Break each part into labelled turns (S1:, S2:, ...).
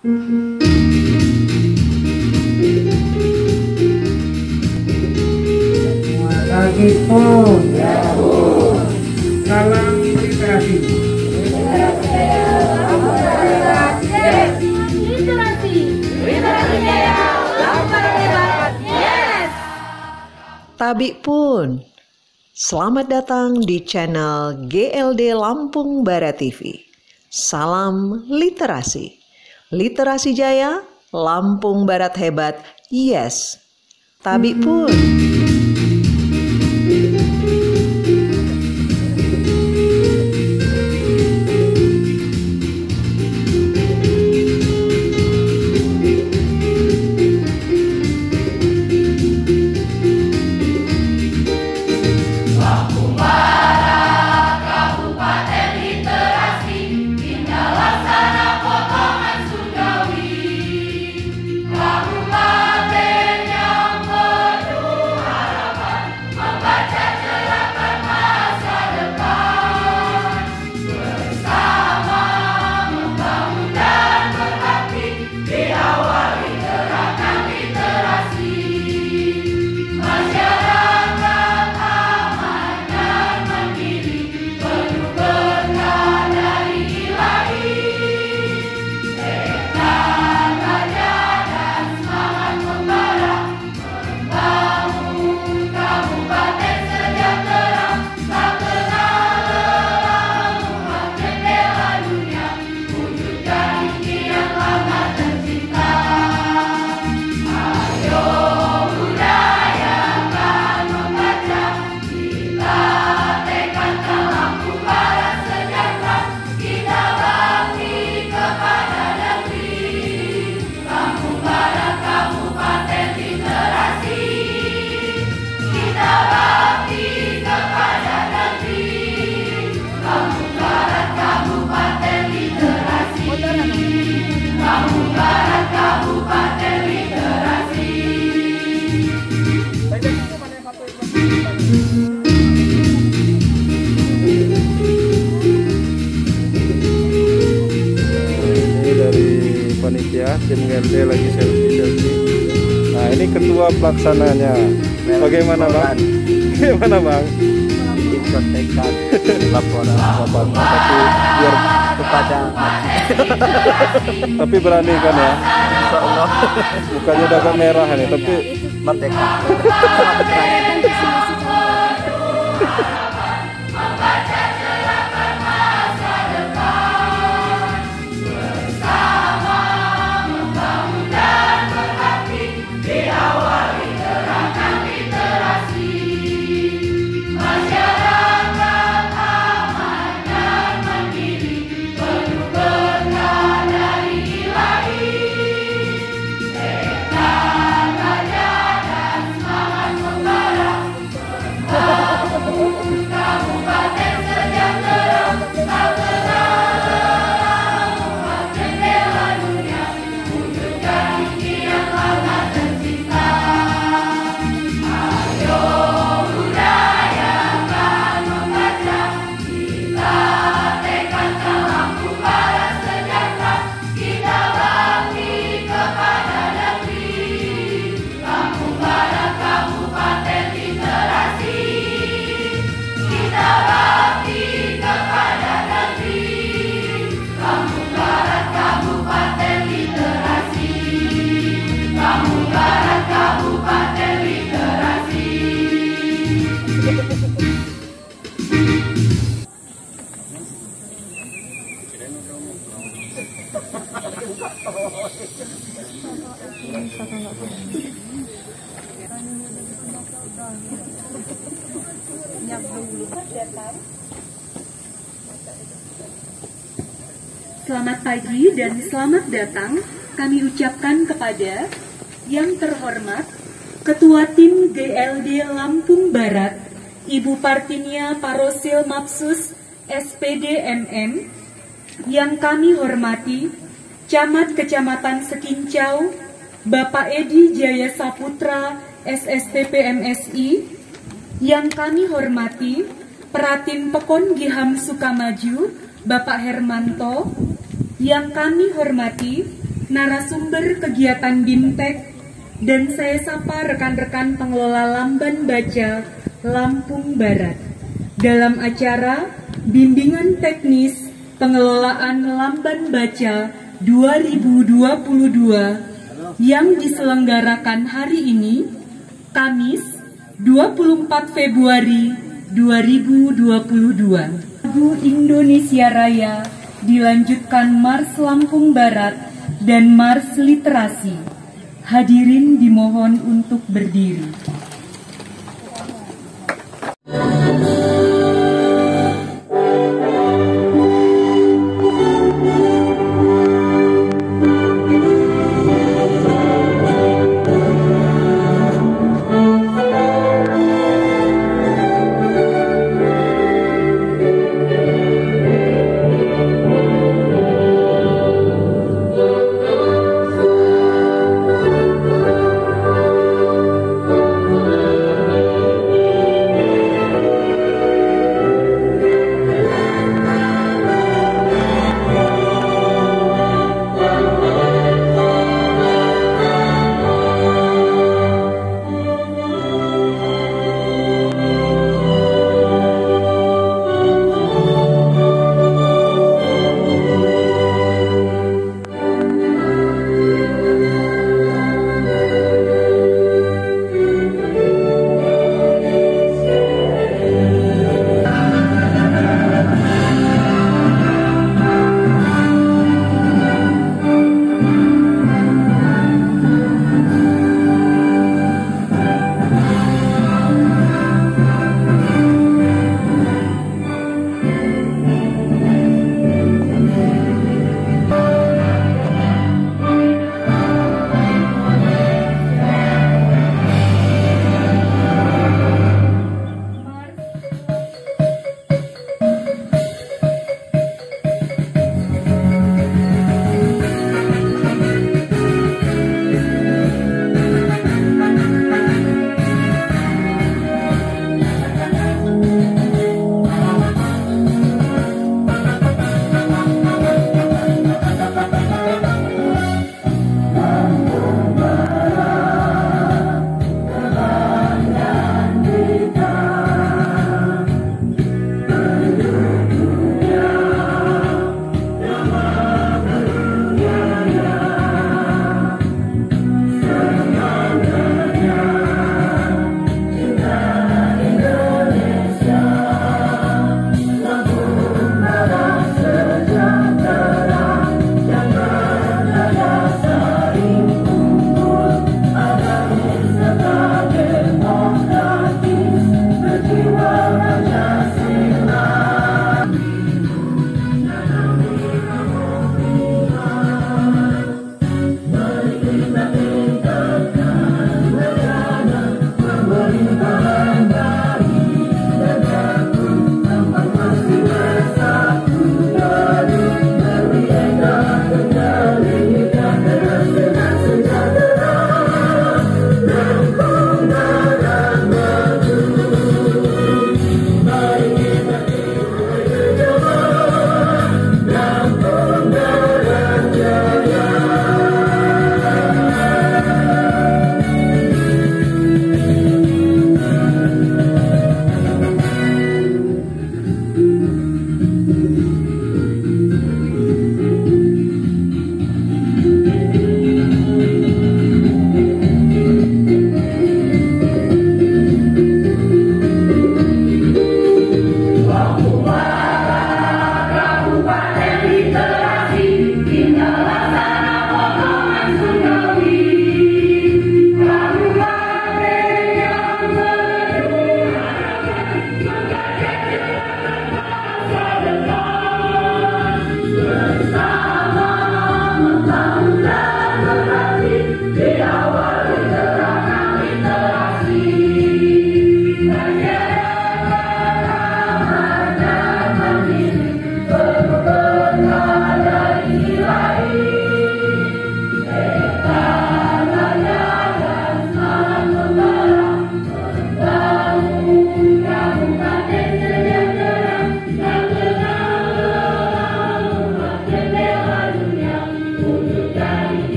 S1: Pagi pun, salam literasi.
S2: Tabi pun, selamat datang di channel GLD Lampung Barat TV. Salam literasi. Literasi jaya, Lampung Barat hebat, yes. Tabi pun.
S3: Panitia tim GLD lagi selfie. Nah, ini ketua pelaksananya. Bagaimana Bang? Bagaimana Bang?
S4: Dikontekkan laporan
S3: Tapi biar
S4: kepada
S3: tapi berani kan ya?
S4: Insya Allah
S3: Mukanya udah agak merah nih, tapi
S4: merdeka.
S5: Selamat pagi dan selamat datang kami ucapkan kepada yang terhormat Ketua Tim GLD Lampung Barat, Ibu Partinia Parosil Mapsus SPD MM, yang kami hormati Camat Kecamatan Sekincau, Bapak Edi Jaya Saputra, SSTP MSI, yang kami hormati Pratim Pekon Giham Sukamaju, Bapak Hermanto, yang kami hormati narasumber kegiatan BIMTEK, dan saya sapa rekan-rekan pengelola Lamban Baca Lampung Barat dalam acara Bimbingan Teknis Pengelolaan Lamban Baca 2022 yang diselenggarakan hari ini, Kamis 24 Februari 2022. Lagu Indonesia Raya dilanjutkan Mars Lampung Barat dan Mars Literasi. Hadirin dimohon untuk berdiri.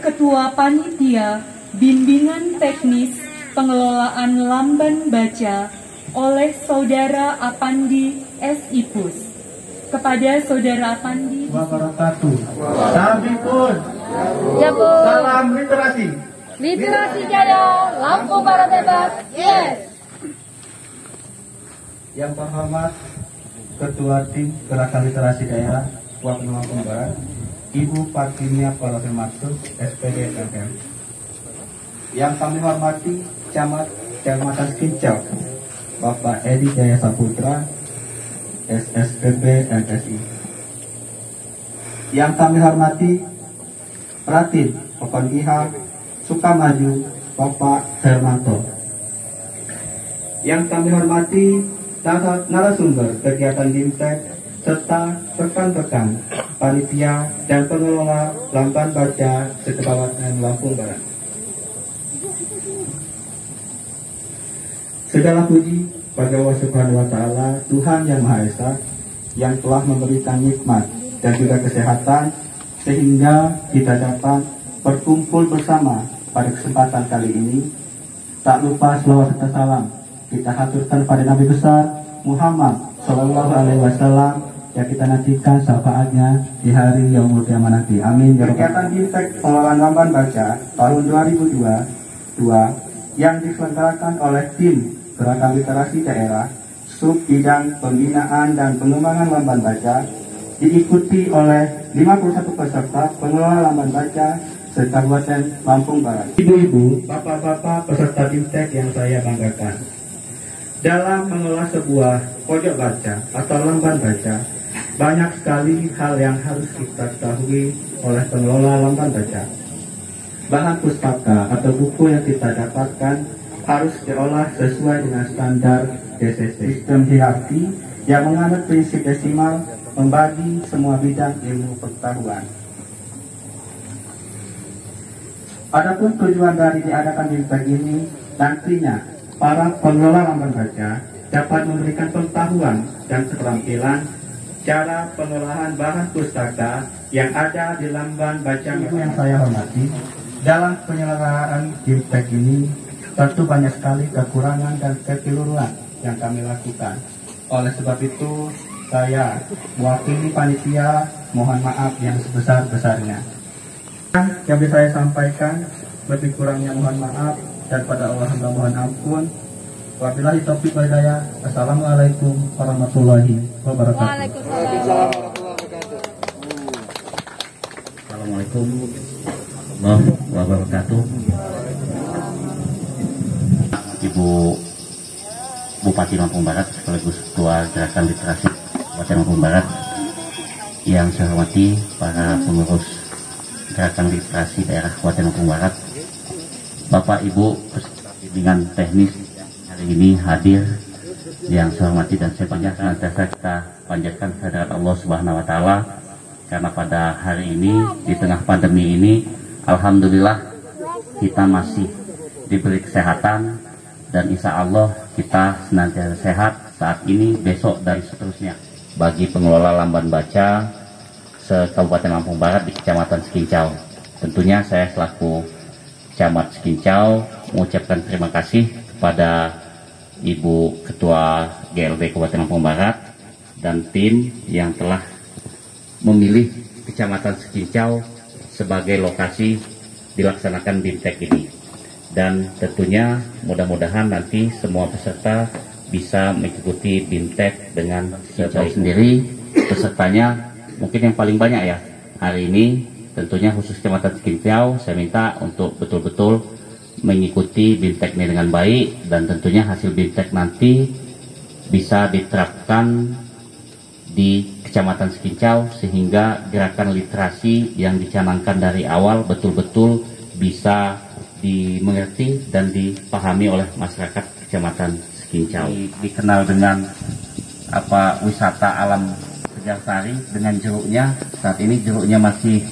S5: Ketua Panitia Bimbingan Teknis Pengelolaan Lamban Baca oleh Saudara Apandi S. Ipus. Kepada Saudara Apandi
S1: Wabarakatuh. Kami pun.
S6: Ya Bu.
S1: Salam literasi.
S6: Literasi Jaya, Lampung Barat Bebas. Yes.
S7: Yang terhormat Ketua Tim Gerakan Literasi Daerah Kabupaten Lampung Barat, Ibu Partinia Parafemaksud SPD MM. Yang kami hormati Camat Kecamatan Kincau, Bapak Edi Jaya Saputra, SSPB MSI. Yang kami hormati Pratin Pokon Iha Sukamaju, Bapak Hermanto. Yang kami hormati narasumber kegiatan BIMTEK serta rekan-rekan panitia dan pengelola Lamban Baca se-Kabupaten Lampung Barat. Segala puji pada Allah Subhanahu wa Ta'ala, Tuhan Yang Maha Esa, yang telah memberikan nikmat dan juga kesehatan sehingga kita dapat berkumpul bersama pada kesempatan kali ini. Tak lupa selawat serta salam kita haturkan pada Nabi besar Muhammad Sallallahu Alaihi Wasallam yang kita nantikan syafaatnya di hari Yaumul Qiyamah nanti. Amin. Kegiatan BIMTEK Pengelolaan Lamban Baca tahun 2022 yang diselenggarakan oleh tim Gerakan Literasi Daerah Sub Bidang Pembinaan dan Pengembangan Lamban Baca diikuti oleh 51 peserta pengelola Lamban Baca se-Kabupaten Lampung Barat. Ibu-ibu, bapak-bapak peserta BIMTEK yang saya banggakan, dalam mengelola sebuah pojok baca atau lamban baca, banyak sekali hal yang harus kita ketahui oleh pengelola lamban baca. Bahan pustaka atau buku yang kita dapatkan harus diolah sesuai dengan standar DCC, sistem hierarki yang menganut prinsip desimal, membagi semua bidang ilmu pengetahuan. Adapun tujuan dari diadakan BIMTEK ini, nantinya para pengelola lamban baca dapat memberikan pengetahuan dan keterampilan cara pengolahan bahan pustaka yang ada di lamban baca. Ibu yang saya hormati, dalam penyelenggaraan BIMTEK ini tentu banyak sekali kekurangan dan kekeliruan yang kami lakukan. Oleh sebab itu, saya mewakili panitia mohon maaf yang sebesar-besarnya. Yang bisa saya sampaikan, lebih kurangnya mohon maaf, dan pada Allah hamba mohon ampun. Wabillahi taufiq wal hidayah. Assalamualaikum warahmatullahi wabarakatuh.
S6: Waalaikumsalam.
S8: Assalamualaikum warahmatullahi wabarakatuh. Ibu Bupati Lampung Barat sekaligus Ketua Gerakan Literasi Kabupaten Lampung Barat, yang saya hormati para pengurus Gerakan Literasi Daerah Kabupaten Lampung Barat, Bapak Ibu bimbingan teknis hari ini hadir, yang saya hormati dan saya panjatkan kita panjatkan kehadirat Allah Subhanahu wa Ta'ala, karena pada hari ini di tengah pandemi ini alhamdulillah kita masih diberi kesehatan, dan insya Allah kita senantiasa sehat saat ini, besok, dan seterusnya. Bagi pengelola lamban baca se-Kabupaten Lampung Barat di Kecamatan Sekincau, tentunya saya selaku Camat Sekincau mengucapkan terima kasih kepada Ibu Ketua GLB Kabupaten Lampung Barat dan tim yang telah memilih Kecamatan Sekincau sebagai lokasi dilaksanakan BIMTEK ini. Dan tentunya mudah-mudahan nanti semua peserta bisa mengikuti BIMTEK dengan sebaik sendiri. Pesertanya mungkin yang paling banyak ya hari ini, tentunya khusus Kecamatan Sekincau, saya minta untuk betul-betul mengikuti BIMTEK ini dengan baik, dan tentunya hasil BIMTEK nanti bisa diterapkan di Kecamatan Sekincau sehingga gerakan literasi yang dicanangkan dari awal betul-betul bisa dimengerti dan dipahami oleh masyarakat Kecamatan Sekincau. Dikenal dengan wisata alam Segar Sari dengan jeruknya. Saat ini jeruknya masih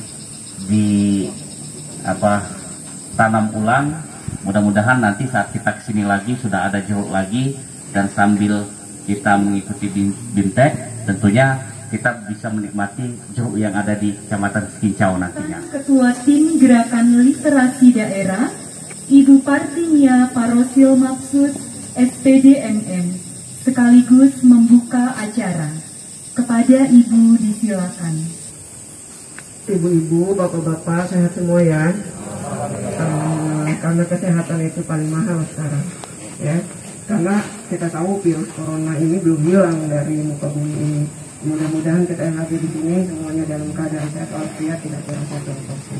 S8: tanam ulang. Mudah-mudahan nanti saat kita kesini lagi sudah ada jeruk lagi, dan sambil kita mengikuti BIMTEK tentunya kita bisa menikmati jeruk yang ada di Kecamatan Cincau nantinya.
S5: Ketua Tim Gerakan Literasi Daerah, Ibu Partinia Parosil Mapsus SPDMM, sekaligus membuka acara. Kepada Ibu disilakan.
S9: Ibu-ibu, bapak-bapak, sehat semua ya. Karena kesehatan itu paling mahal sekarang, ya. Karena kita tahu virus corona ini belum hilang dari muka bumi ini. Mudah-mudahan kita yang hadir di sini semuanya dalam keadaan sehat walafiat, tidak kurang satu apapun.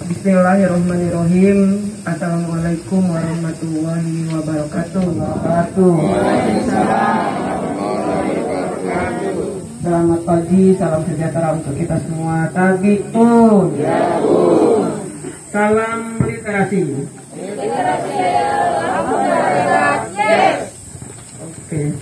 S9: Bismillahirrahmanirrahim. Assalamualaikum warahmatullahi wabarakatuh. Selamat pagi, salam sejahtera untuk kita semua. Tabipun. Salam literasi. Oke.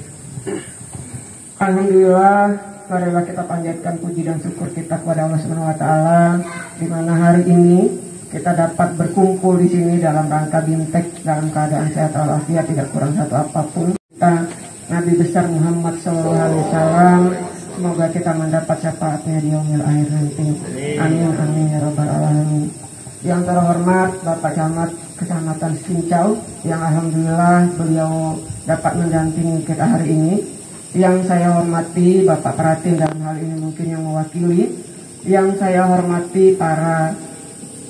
S9: Alhamdulillah, marilah kita panjatkan puji dan syukur kita kepada Allah Subhanahu wa taala di mana hari ini kita dapat berkumpul di sini dalam rangka BIMTEK dalam keadaan sehat walafiat, tidak kurang satu apapun. Kita Nabi besar Muhammad SAW, semoga kita mendapat syafaatnya di yaumil akhir nanti. Amin amin ya rabbal alamin. Yang terhormat Bapak Camat Kecamatan Cincau yang alhamdulillah beliau dapat mendampingi kita hari ini. Yang saya hormati Bapak Pratin dalam hal ini mungkin yang mewakili. Yang saya hormati para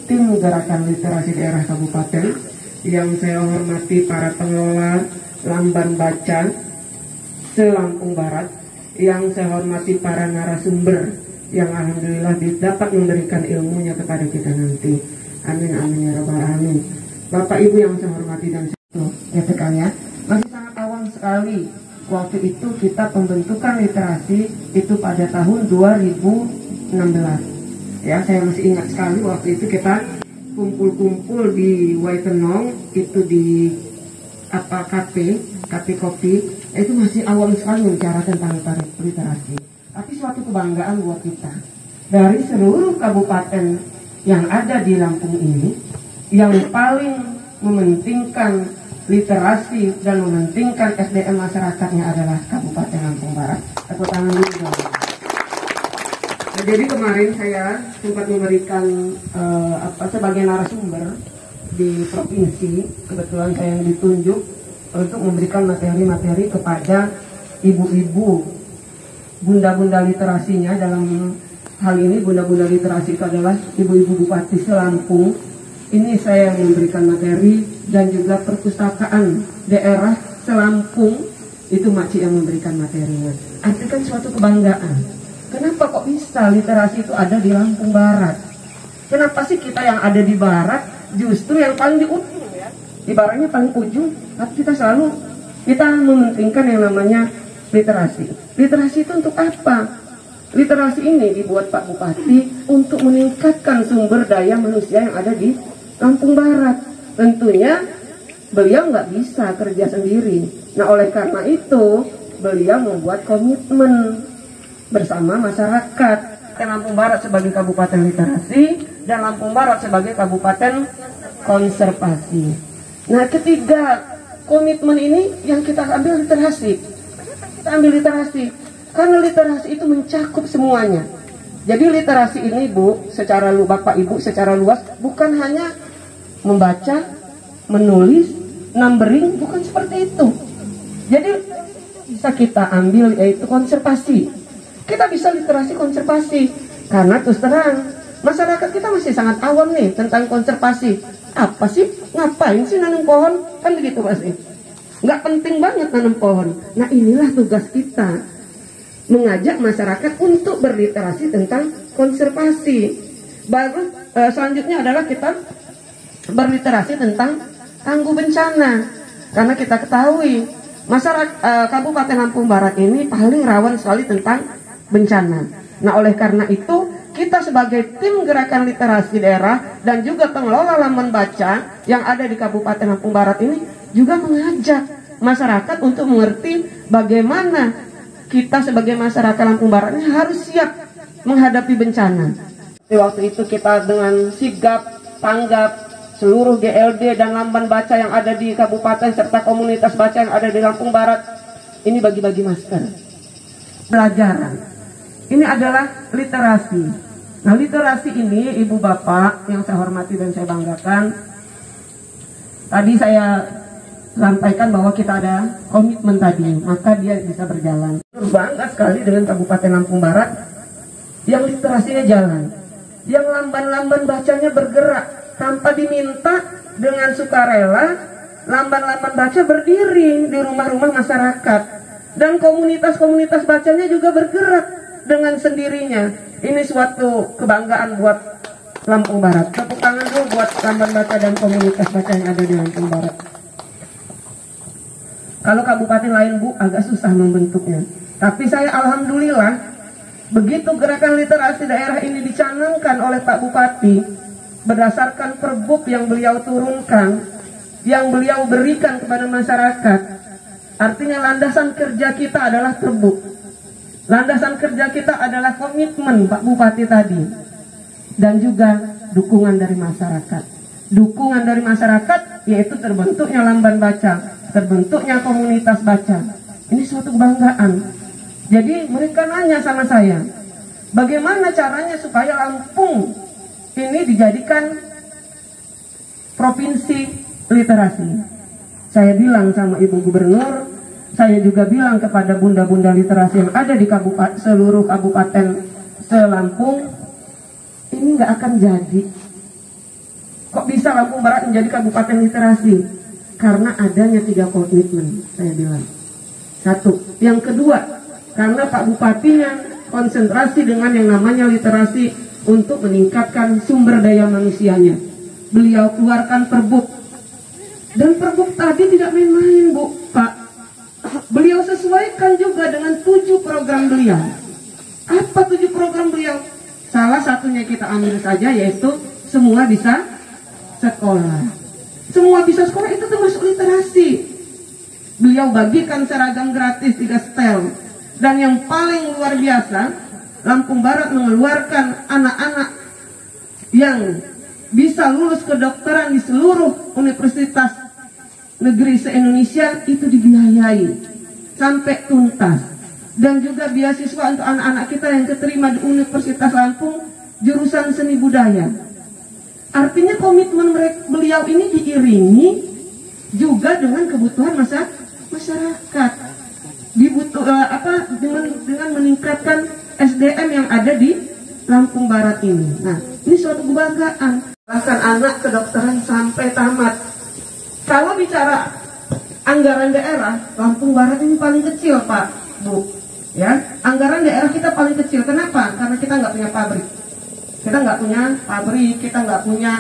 S9: tim gerakan literasi daerah kabupaten. Yang saya hormati para pengelola lamban baca se-Lampung Barat. Yang saya hormati para narasumber yang alhamdulillah dapat memberikan ilmunya kepada kita nanti. Amin amin ya rabbal alamin. Bapak Ibu yang saya hormati dan saya masih sangat awal sekali. Waktu itu kita pembentukan literasi itu pada tahun 2016. Ya, saya masih ingat sekali waktu itu kita kumpul-kumpul di Waitenong, itu di kafe kopi. Itu masih awal sekali bicara tentang literasi. Tapi suatu kebanggaan buat kita. Dari seluruh kabupaten yang ada di Lampung ini, yang paling mementingkan literasi dan mementingkan SDM masyarakatnya adalah Kabupaten Lampung Barat. Tepuk tangan dulu. Nah, jadi kemarin saya sempat memberikan sebagai narasumber di provinsi, kebetulan saya yang ditunjuk untuk memberikan materi-materi kepada ibu-ibu, bunda-bunda literasinya. Dalam hal ini bunda-bunda literasi itu adalah ibu-ibu Bupati Lampung. Ini saya yang memberikan materi dan juga perpustakaan daerah Selampung itu Makci yang memberikan materinya. Artikan suatu kebanggaan. Kenapa kok bisa literasi itu ada di Lampung Barat? Kenapa sih kita yang ada di Barat justru yang paling di ujung ya? Ibaratnya paling ujung, tapi kita mementingkan yang namanya literasi. Literasi itu untuk apa? Literasi ini dibuat Pak Bupati untuk meningkatkan sumber daya manusia yang ada di Lampung Barat. Tentunya beliau nggak bisa kerja sendiri. Nah, oleh karena itu beliau membuat komitmen bersama masyarakat. Lampung Barat sebagai kabupaten literasi dan Lampung Barat sebagai kabupaten konservasi. Nah, ketiga komitmen ini yang kita ambil literasi. Kita ambil literasi karena literasi itu mencakup semuanya. Jadi literasi ini secara Bapak Ibu secara luas bukan hanya membaca, menulis, numbering, bukan seperti itu. Jadi bisa kita ambil yaitu konservasi. Kita bisa literasi konservasi karena terus terang masyarakat kita masih sangat awam nih tentang konservasi. Apa sih? Ngapain sih nanam pohon? Kan begitu pasti. Nggak penting banget nanam pohon. Nah, inilah tugas kita, mengajak masyarakat untuk berliterasi tentang konservasi. Baru selanjutnya adalah kita berliterasi tentang tangguh bencana. Karena kita ketahui masyarakat Kabupaten Lampung Barat ini paling rawan sekali tentang bencana. Nah, oleh karena itu kita sebagai tim gerakan literasi daerah dan juga pengelola laman baca yang ada di Kabupaten Lampung Barat ini juga mengajak masyarakat untuk mengerti bagaimana kita sebagai masyarakat Lampung Barat ini harus siap menghadapi bencana. Di waktu itu kita dengan sigap, tanggap seluruh GLD dan lamban baca yang ada di kabupaten serta komunitas baca yang ada di Lampung Barat ini bagi-bagi masker. pelajaran. Ini adalah literasi. Nah, literasi ini Ibu Bapak yang saya hormati dan saya banggakan, tadi saya sampaikan bahwa kita ada komitmen tadi, maka dia bisa berjalan. Bangga sekali dengan Kabupaten Lampung Barat yang literasinya jalan, yang lamban-lamban bacanya bergerak tanpa diminta, dengan sukarela. Lamban-lamban baca berdiri di rumah-rumah masyarakat, dan komunitas-komunitas bacanya juga bergerak dengan sendirinya. Ini suatu kebanggaan buat Lampung Barat. Tepuk tangan dulu buat lamban baca dan komunitas baca yang ada di Lampung Barat. Kalau kabupaten lain Bu agak susah membentuknya, tapi saya alhamdulillah begitu gerakan literasi daerah ini dicanangkan oleh Pak Bupati berdasarkan perbub yang beliau turunkan, yang beliau berikan kepada masyarakat. Artinya landasan kerja kita adalah perbub, landasan kerja kita adalah komitmen Pak Bupati tadi, dan juga dukungan dari masyarakat. Dukungan dari masyarakat yaitu terbentuknya lamban baca, terbentuknya komunitas baca. Ini suatu kebanggaan. Jadi mereka nanya sama saya, bagaimana caranya supaya Lampung ini dijadikan provinsi literasi. Saya bilang sama Ibu Gubernur, saya juga bilang kepada bunda-bunda literasi yang ada di seluruh kabupaten se-Lampung, ini nggak akan jadi. Kok bisa Lampung Barat menjadi kabupaten literasi? Karena adanya 3 komitmen, saya bilang. 1. Yang kedua, karena Pak Bupatinya konsentrasi dengan yang namanya literasi untuk meningkatkan sumber daya manusianya. Beliau keluarkan perbub. Dan perbuk tadi tidak main-main Bu, Pak. Beliau sesuaikan juga dengan 7 program beliau. Apa 7 program beliau? Salah satunya kita ambil saja, yaitu semua bisa sekolah. Semua bisa sekolah itu termasuk literasi. Beliau bagikan seragam gratis 3 setel. Dan yang paling luar biasa, Lampung Barat mengeluarkan anak-anak yang bisa lulus kedokteran di seluruh universitas negeri se-Indonesia itu dibiayai sampai tuntas. Dan juga beasiswa untuk anak-anak kita yang keterima di Universitas Lampung jurusan seni budaya. Artinya komitmen beliau ini diiringi juga dengan kebutuhan masyarakat. Dengan meningkatkan SDM yang ada di Lampung Barat ini. Nah, ini suatu kebanggaan. Bahkan anak kedokteran sampai tamat. Kalau bicara anggaran daerah, Lampung Barat ini paling kecil Pak, Bu. Ya, anggaran daerah kita paling kecil. Kenapa? Karena kita nggak punya pabrik. Kita nggak punya pabrik, kita nggak punya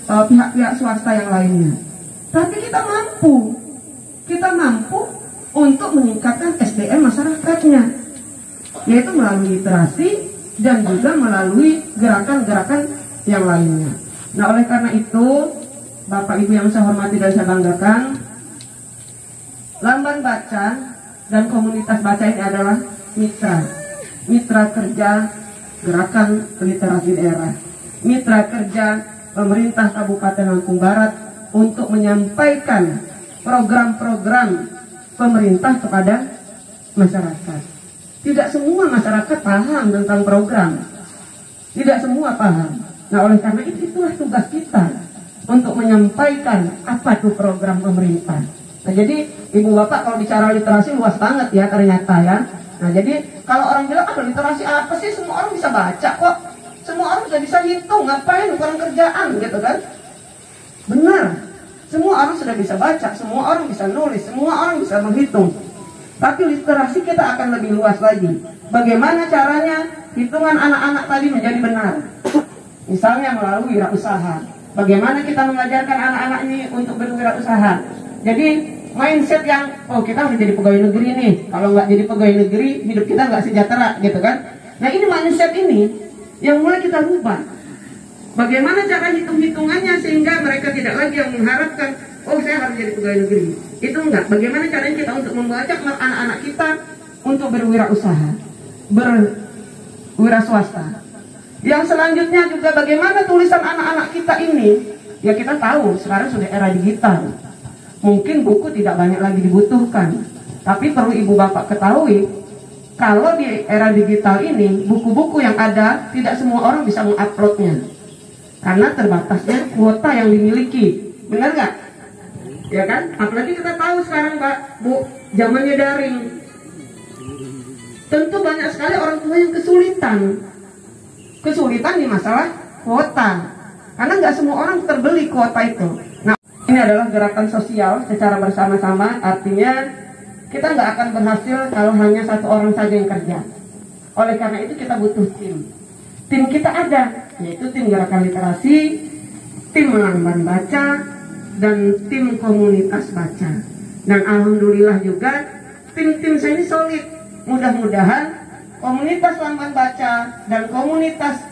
S9: pihak-pihak swasta yang lainnya. Tapi kita mampu untuk meningkatkan SDM masyarakatnya, yaitu melalui literasi dan juga melalui gerakan-gerakan yang lainnya. Nah, oleh karena itu, Bapak Ibu yang saya hormati dan saya banggakan, lamban baca dan komunitas baca ini adalah mitra kerja gerakan literasi daerah, mitra kerja pemerintah Kabupaten Lampung Barat untuk menyampaikan program-program pemerintah kepada masyarakat. Tidak semua masyarakat paham tentang program, tidak semua paham. Nah, oleh karena itulah tugas kita untuk menyampaikan apa itu program pemerintah. Nah, jadi Ibu Bapak kalau bicara literasi luas banget ya ternyata ya. Nah, jadi kalau orang bilang ada literasi apa sih, semua orang bisa baca kok, semua orang sudah bisa hitung, ngapain kurang kerjaan gitu kan? Benar, semua orang sudah bisa baca, semua orang bisa nulis, semua orang bisa menghitung. Tapi literasi kita akan lebih luas lagi. Bagaimana caranya hitungan anak-anak tadi menjadi benar? Misalnya melalui wirausaha. Bagaimana kita mengajarkan anak-anak ini untuk berwirausaha? Jadi mindset yang, oh kita harus jadi pegawai negeri nih. Kalau nggak jadi pegawai negeri, hidup kita nggak sejahtera gitu kan? Nah, ini mindset ini yang mulai kita rubah. Bagaimana cara hitung-hitungannya sehingga mereka tidak lagi yang mengharapkan, oh saya harus jadi pegawai negeri. Itu enggak. Bagaimana caranya kita untuk mengajak anak-anak kita untuk berwirausaha, berwira swasta. Yang selanjutnya juga bagaimana tulisan anak-anak kita ini, ya kita tahu sekarang sudah era digital. Mungkin buku tidak banyak lagi dibutuhkan, tapi perlu Ibu Bapak ketahui, Kalau di era digital ini, buku-buku yang ada tidak semua orang bisa menguploadnya karena terbatasnya kuota yang dimiliki. Benar nggak? Ya kan? Apalagi kita tahu sekarang Pak, Bu, zamannya daring. Tentu banyak sekali orang tua yang kesulitan di masalah kuota, karena nggak semua orang terbeli kuota itu. Nah, ini adalah gerakan sosial secara bersama-sama, artinya kita nggak akan berhasil kalau hanya satu orang saja yang kerja. Oleh karena itu kita butuh tim. Tim kita ada, yaitu tim gerakan literasi, tim lamban baca, dan tim komunitas baca. Dan alhamdulillah juga tim-tim saya ini solid. Mudah-mudahan komunitas lamban baca dan komunitas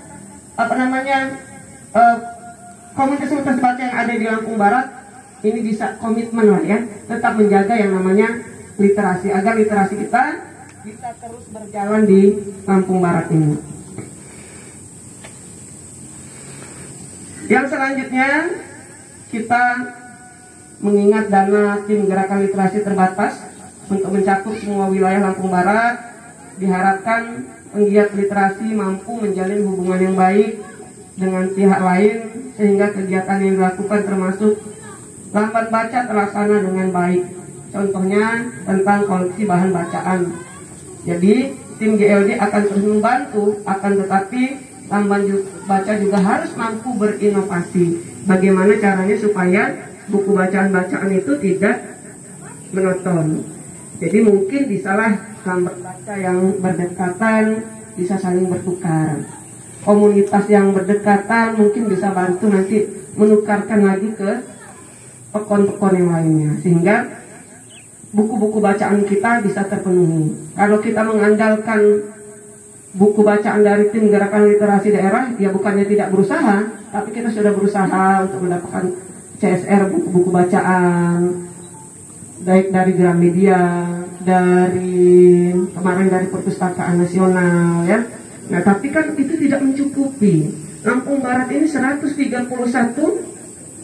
S9: komunitas baca yang ada di Lampung Barat ini bisa komitmen lah ya, tetap menjaga yang namanya literasi, agar literasi kita bisa terus berjalan di Lampung Barat ini. Yang selanjutnya kita mengingat dana tim gerakan literasi terbatas untuk mencakup semua wilayah Lampung Barat, diharapkan penggiat literasi mampu menjalin hubungan yang baik dengan pihak lain sehingga kegiatan yang dilakukan termasuk lamban baca terlaksana dengan baik. Contohnya tentang koleksi bahan bacaan. Jadi tim GLD akan terus membantu, akan tetapi lamban baca juga harus mampu berinovasi. Bagaimana caranya supaya buku bacaan-bacaan itu tidak monoton. Jadi mungkin bisalah lamban baca yang berdekatan bisa saling bertukar. Komunitas yang berdekatan mungkin bisa bantu nanti menukarkan lagi ke pekon-pekon yang lainnya, sehingga buku-buku bacaan kita bisa terpenuhi. Kalau kita mengandalkan buku bacaan dari tim gerakan literasi daerah, ya bukannya tidak berusaha, tapi kita sudah berusaha untuk mendapatkan CSR buku-buku bacaan, baik dari Gramedia, dari kemarin dari Perpustakaan Nasional ya. Nah, tapi kan itu tidak mencukupi. Lampung Barat ini 131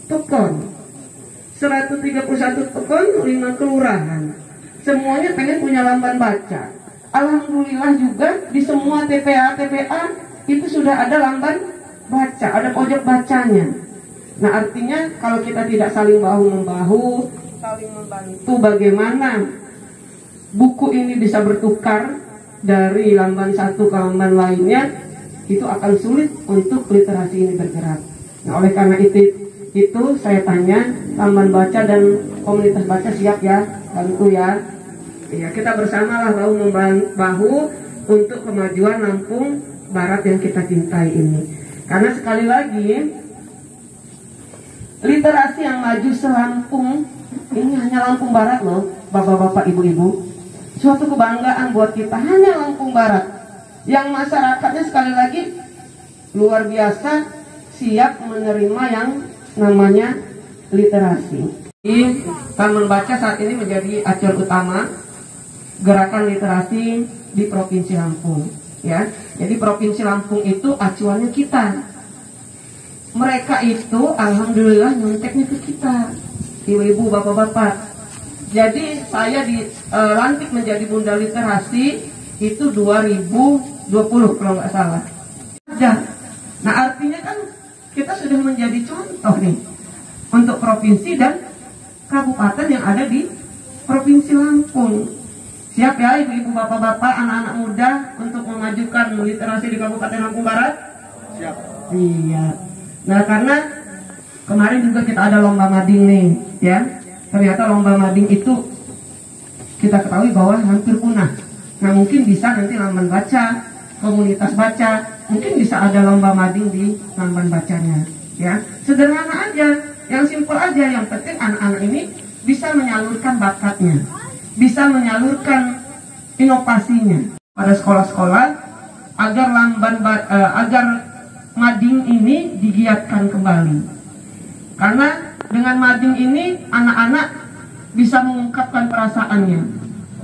S9: pekon. 131 pekon, 5 kelurahan. Semuanya pengen punya lamban baca. Alhamdulillah juga di semua TPA itu sudah ada lamban baca, ada pojok bacanya. Nah, artinya kalau kita tidak saling bahu-membahu, saling membantu bagaimana buku ini bisa bertukar dari lamban satu ke lamban lainnya, itu akan sulit untuk literasi ini bergerak. Nah, oleh karena itu saya tanya, lamban baca dan komunitas baca siap ya, bantu ya. Ya, kita bersamalah bahu-membahu untuk kemajuan Lampung Barat yang kita cintai ini. Karena sekali lagi, literasi yang maju selampung ini hanya Lampung Barat loh, bapak-bapak, ibu-ibu. Suatu kebanggaan buat kita, hanya Lampung Barat yang masyarakatnya sekali lagi luar biasa siap menerima yang namanya literasi. Taman Baca saat ini menjadi acuan utama gerakan literasi di Provinsi Lampung ya. Jadi Provinsi Lampung itu acuannya kita. Mereka itu alhamdulillah nyonteknya ke kita, ibu-ibu, bapak-bapak. Jadi saya dilantik menjadi Bunda Literasi itu 2020 kalau nggak salah. Nah, artinya kan kita sudah menjadi contoh nih untuk provinsi dan kabupaten yang ada di Provinsi Lampung. Siap ya ibu-ibu, bapak-bapak, anak-anak muda untuk memajukan literasi di Kabupaten Lampung Barat? Siap. Iya. Nah, karena kemarin juga kita ada lomba mading nih ya. Ternyata lomba mading itu kita ketahui bahwa hampir punah. Nah, mungkin bisa nanti lamban baca, komunitas baca, mungkin bisa ada lomba mading di lamban bacanya ya. Sederhana aja, yang simpel aja, yang penting anak-anak ini bisa menyalurkan bakatnya, bisa menyalurkan inovasinya pada sekolah-sekolah agar agar mading ini digiatkan kembali. Karena dengan mading ini anak-anak bisa mengungkapkan perasaannya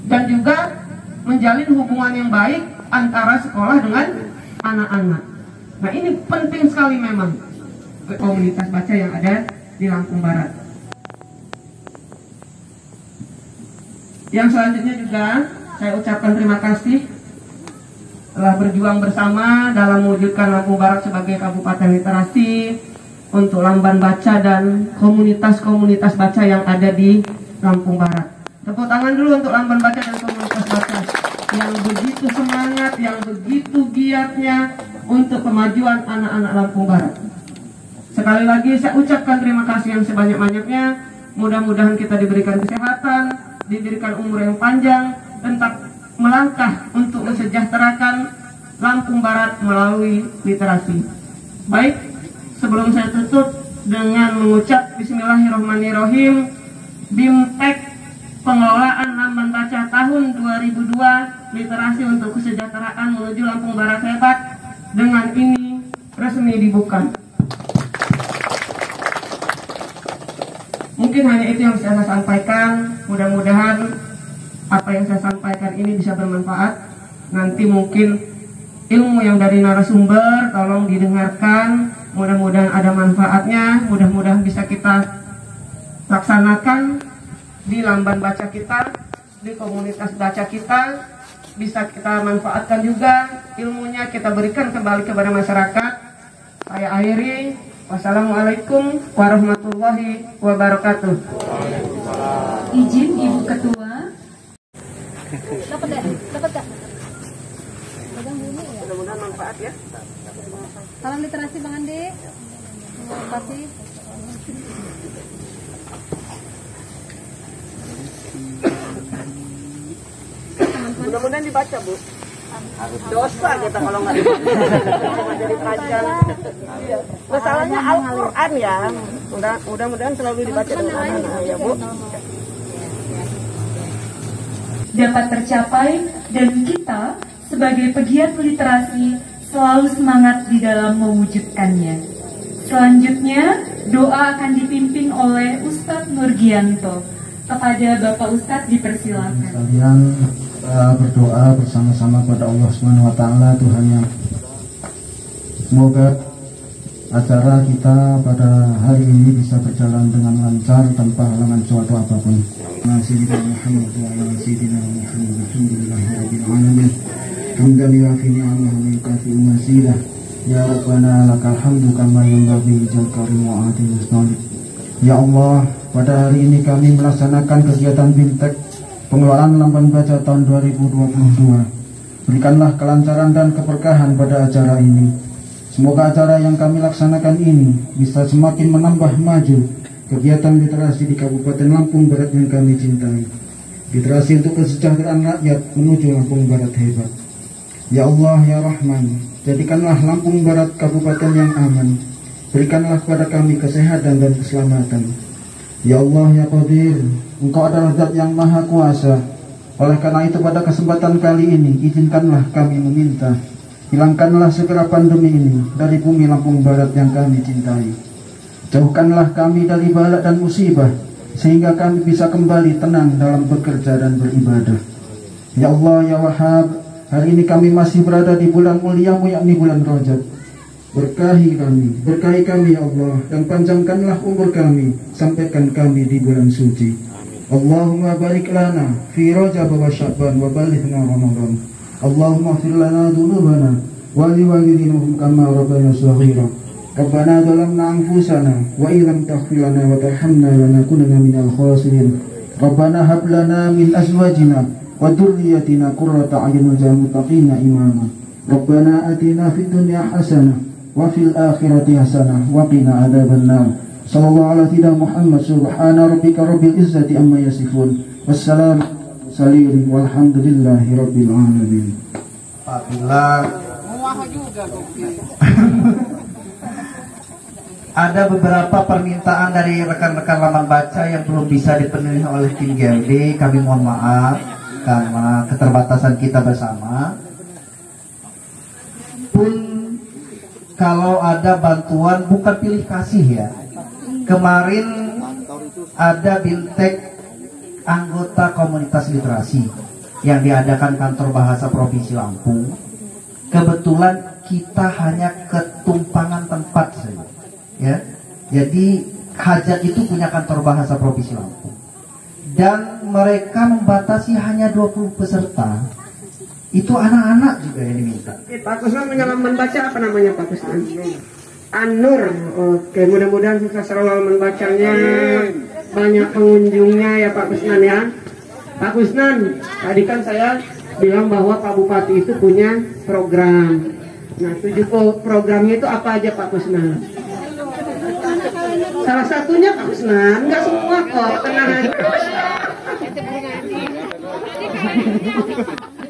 S9: dan juga menjalin hubungan yang baik antara sekolah dengan anak-anak. Nah, ini penting sekali memang komunitas baca yang ada di Lampung Barat. Yang selanjutnya juga saya ucapkan terima kasih telah berjuang bersama dalam mewujudkan Lampung Barat sebagai kabupaten literasi untuk lamban baca dan komunitas-komunitas baca yang ada di Lampung Barat. Tepuk tangan dulu untuk lamban baca dan komunitas baca yang begitu semangat, yang begitu giatnya untuk kemajuan anak-anak Lampung Barat. Sekali lagi saya ucapkan terima kasih yang sebanyak-banyaknya. Mudah-mudahan kita diberikan kesehatan, diberikan umur yang panjang, tentang melangkah untuk mensejahterakan Lampung Barat melalui literasi. Baik, sebelum saya tutup dengan mengucap Bismillahirrahmanirrahim, BIMTEK Pengelolaan Lamban Baca tahun 2002 Literasi untuk Kesejahteraan menuju Lampung Barat Hebat dengan ini resmi dibuka. Mungkin hanya itu yang saya sampaikan. Mudah-mudahan apa yang saya sampaikan ini bisa bermanfaat. Nanti mungkin ilmu yang dari narasumber tolong didengarkan. Mudah-mudahan ada manfaatnya. Mudah-mudahan bisa kita laksanakan di lamban baca kita, di komunitas baca kita. Bisa kita manfaatkan juga ilmunya, kita berikan kembali kepada masyarakat. Saya akhiri. Wassalamualaikum warahmatullahi wabarakatuh.
S5: Izin Ibu Ketua.
S6: Dapat deh, dapat Kak. Pegang bunyi ya.
S9: Mudah-mudahan manfaat ya.
S6: Salam literasi Bang Andi. Terima kasih.
S9: Mudah-mudahan dibaca, Bu. Dosa kita kalau nggak dibaca. Jadi panjang. Masalahnya Al-Quran ya. Mudah-mudahan selalu dibaca dengan anak-anak ya, Bu.
S5: Dapat tercapai dan kita sebagai pegiat literasi selalu semangat di dalam mewujudkannya. Selanjutnya, doa akan dipimpin oleh Ustadz Nurgianto. Kepada Bapak Ustadz dipersilakan.
S1: Sekalian berdoa bersama-sama pada Allah Subhanahu wa taala Tuhan yang semoga acara kita pada hari ini bisa berjalan dengan lancar tanpa halangan suatu apapun. Sayyidina Muhammad wa ala sayyidina Muhammad alhamdulillahirabbil alamin. Hamdan yuafi ni'amahu wa yukafi'u mazidah. Ya Rabbana lakal hamdu kama yanbaghi lijal karim wa adil wasnalik. Ya Allah, pada hari ini kami melaksanakan kegiatan BIMTEK Pengelolaan Lamban Baca tahun 2022. Berikanlah kelancaran dan keberkahan pada acara ini. Semoga acara yang kami laksanakan ini bisa semakin menambah maju kegiatan literasi di Kabupaten Lampung Barat yang kami cintai. Literasi untuk kesejahteraan rakyat menuju Lampung Barat hebat. Ya Allah, Ya Rahman, jadikanlah Lampung Barat kabupaten yang aman. Berikanlah kepada kami kesehatan dan keselamatan. Ya Allah, Ya Qadir, Engkau adalah Zat yang Maha Kuasa. Oleh karena itu pada kesempatan kali ini, izinkanlah kami meminta, hilangkanlah segera pandemi ini dari bumi Lampung Barat yang kami cintai. Jauhkanlah kami dari bala dan musibah, sehingga kami bisa kembali tenang dalam bekerja dan beribadah. Ya Allah, Ya Wahhab, hari ini kami masih berada di bulan muliamu, yakni bulan Rajab. Berkahi kami ya Allah, dan panjangkanlah umur kami, sampaikan kami di bulan suci. Allahumma barik lana fi Rajab wa Sya'ban wa balighna Ramadan. Allahumma fir lana dhunubana wa liwalidina kama rabbayana shaghira. Rabbana dhalamna anfusana wa illam taghfir lana wa tarhamna lanakunanna minal khasirin. Rabbana hab lana min azwajina wa dhurriyyatina qurrata a'yun waj'alna muttaqina imama. Rabbana atina fid dunya hasanah wa fil akhirati hasanah wa qina adzabannar. Sallallahu ala sayyidina Muhammad subhana rabbika rabbil izzati amma yasifun. Wassalamu salim walhamdulillahi rabbil alamin.
S10: Apabila ada beberapa permintaan dari rekan-rekan Lamban Baca yang belum bisa dipenuhi oleh tim GLD, kami mohon maaf karena keterbatasan kita bersama. Pun kalau ada bantuan bukan pilih kasih ya. Kemarin ada BIMTEK anggota komunitas literasi yang diadakan kantor bahasa Provinsi Lampung. Kebetulan kita hanya ketumpangan tempat saja, ya. Jadi Hajat itu punya kantor bahasa Provinsi Lampung dan mereka membatasi hanya 20 peserta. Itu anak-anak juga yang diminta.
S9: Pak Kusnan menyelam membaca apa namanya Pak Kusnan? An-Nur. Oke, mudah-mudahan sukses selalu membacanya. Banyak pengunjungnya ya Pak Kusnan ya. Pak Kusnan, tadi kan saya bilang bahwa Pak Bupati itu punya program. Nah, 7 programnya itu apa aja Pak Kusnan? Salah satunya Pak Kusnan, nggak semua kok, tenang aja.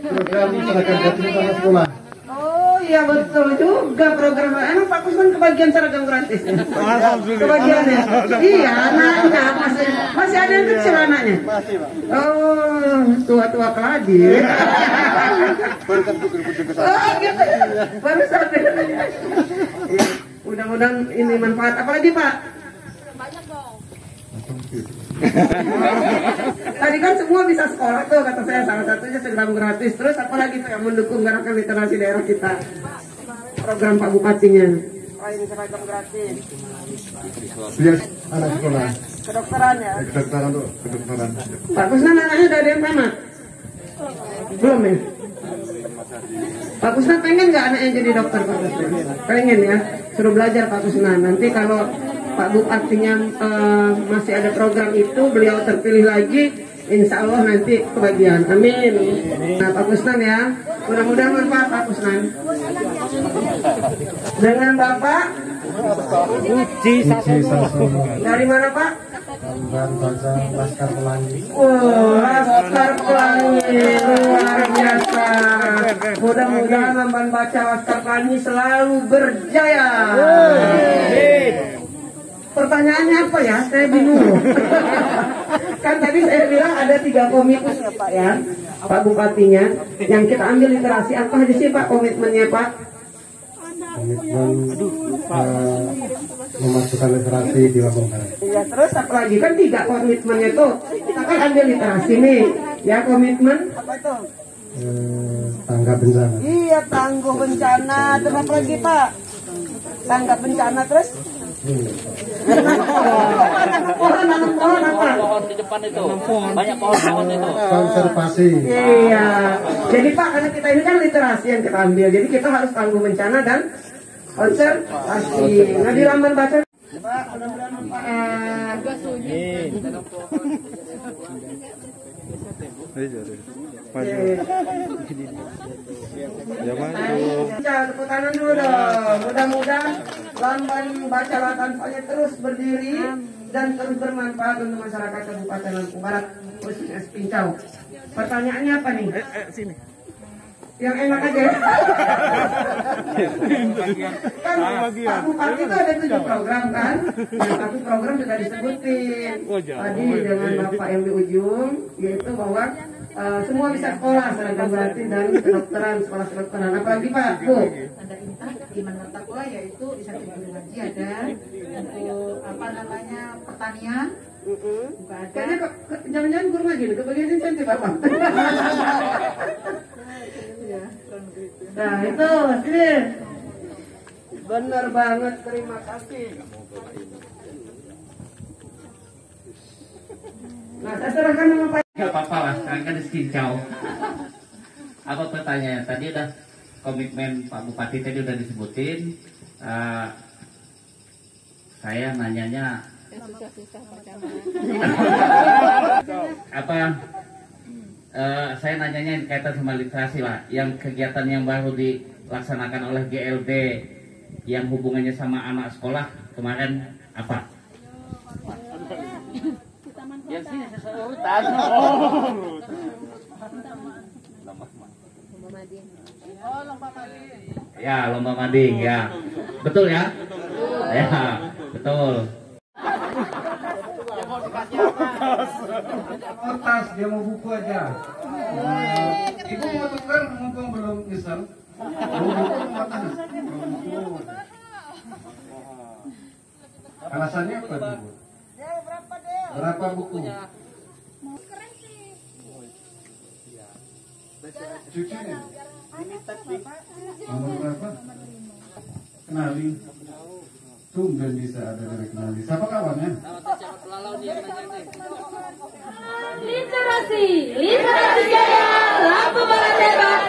S1: Program seragam gratis sama sekolah.
S9: Oh iya betul juga program. Emang Pak Kusnan kebagian seragam gratis ya? Kebagiannya? Iya, anaknya masih ada yang kecil anaknya. Oh, tua-tua keladi. Oh gitu. Baru sadar. Mudah-mudahan ini manfaat. Apalagi Pak?
S6: Banyak dong.
S9: Tadi kan semua bisa sekolah tuh kata saya, salah satunya seragam gratis. Terus apalagi Pak yang mendukung gerakan literasi daerah kita? Program Pak Bupatinya. Selain seragam gratis.
S1: Biar anak sekolah.
S9: Kedokteran ya?
S1: Kedokteran tuh, kedokteran.
S9: Pak Kusnan anaknya udah ada yang tamat? Belum ya? Pak Kusnan pengen nggak anaknya jadi dokter Pak Kusnan? Pengen ya? Suruh belajar Pak Kusnan. Nanti kalau Pak Bupatinya masih ada program itu, beliau terpilih lagi, insya Allah nanti kebagian. Amin. Nah Pak Kusnan ya, mudah-mudahan manfaat Pak Kusnan. Dengan Bapak
S1: Uji Sasono.
S9: dari mana Pak?
S1: Tambahan baca Laskar Pelangi.
S9: Oh, Laskar Pelangi luar biasa. Mudah-mudahan Lamban Baca Laskar Pelangi selalu berjaya. Pertanyaannya apa ya? Saya bingung. Kan tadi saya bilang ada 3 komitmen ya Pak ya, Pak Bupatinya. Yang kita ambil literasi apa aja sih Pak komitmennya Pak?
S1: Komitmen memasukkan literasi di Lampung Barat.
S9: Iya, terus apa lagi? Kan 3 komitmennya tuh. Kita kan ambil literasi nih. Ya komitmen apa itu?
S1: Tanggap bencana.
S9: Iya, tangguh bencana. Terus apa lagi Pak? Tanggap bencana terus?
S8: Pohon di depan itu banyak pohon itu.
S1: Konservasi.
S9: Iya. Jadi Pak, karena kita ini kan literasi yang kita ambil, jadi kita harus tangguh bencana dan konservasi. Nah di Lamban Baca Pak, mudah-mudahan manfaat.
S3: Ya maju.
S9: Tepuk tangan dulu dong. Mudah-mudahan Lamban Baca Latanfanya terus berdiri dan terus bermanfaat untuk masyarakat Kabupaten Lampung Barat, khususnya Pincau. Pertanyaannya apa nih?
S3: Sini.
S9: Yang enak aja. Kan Pak Bupati itu ada 7 program kan. Yang 1 program sudah disebutin tadi dengan Bapak yang di ujung, yaitu bahwa semua bisa sekolah seragam gratis dan kedokteran, sekolah kedokteran. Apalagi Pak, Bu?
S11: Ada iman mata kuliah, yaitu di satu ngaji ada untuk apa namanya pertanian. Juga ada.
S9: Kayaknya jangan-jangan guru ngaji nih, kebagian insentif Bapak. Nah itu, sini. Bener banget, terima kasih. Nah, saya serahkan sama Pak.
S8: Gak apa-apa lah, sekarang kan di Cincau. Apa pertanyaannya? Tadi udah komitmen Pak Bupati tadi udah disebutin. Saya nanyanya apa? Saya nanyanya kaitan sama literasi lah. Yang kegiatan yang baru dilaksanakan oleh GLD yang hubungannya sama anak sekolah kemarin apa? Yang sini sesurutan. Ya, lomba mading ya. Betul ya? Ya, betul.
S1: Kertas, dia mau buku aja. Ibu mau tukar, mumpung belum nyesel. Alasannya apa Bu? Berapa buku? Cucunya? Nomor berapa? Kenali. Tumben bisa ada dari kenali. Siapa kawannya?
S6: Literasi, literasi jaya, lampu barat hebat.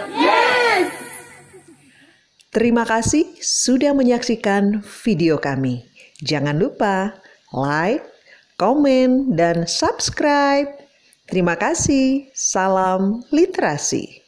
S2: Terima kasih sudah menyaksikan video kami. Jangan lupa like, komen, dan subscribe. Terima kasih. Salam literasi.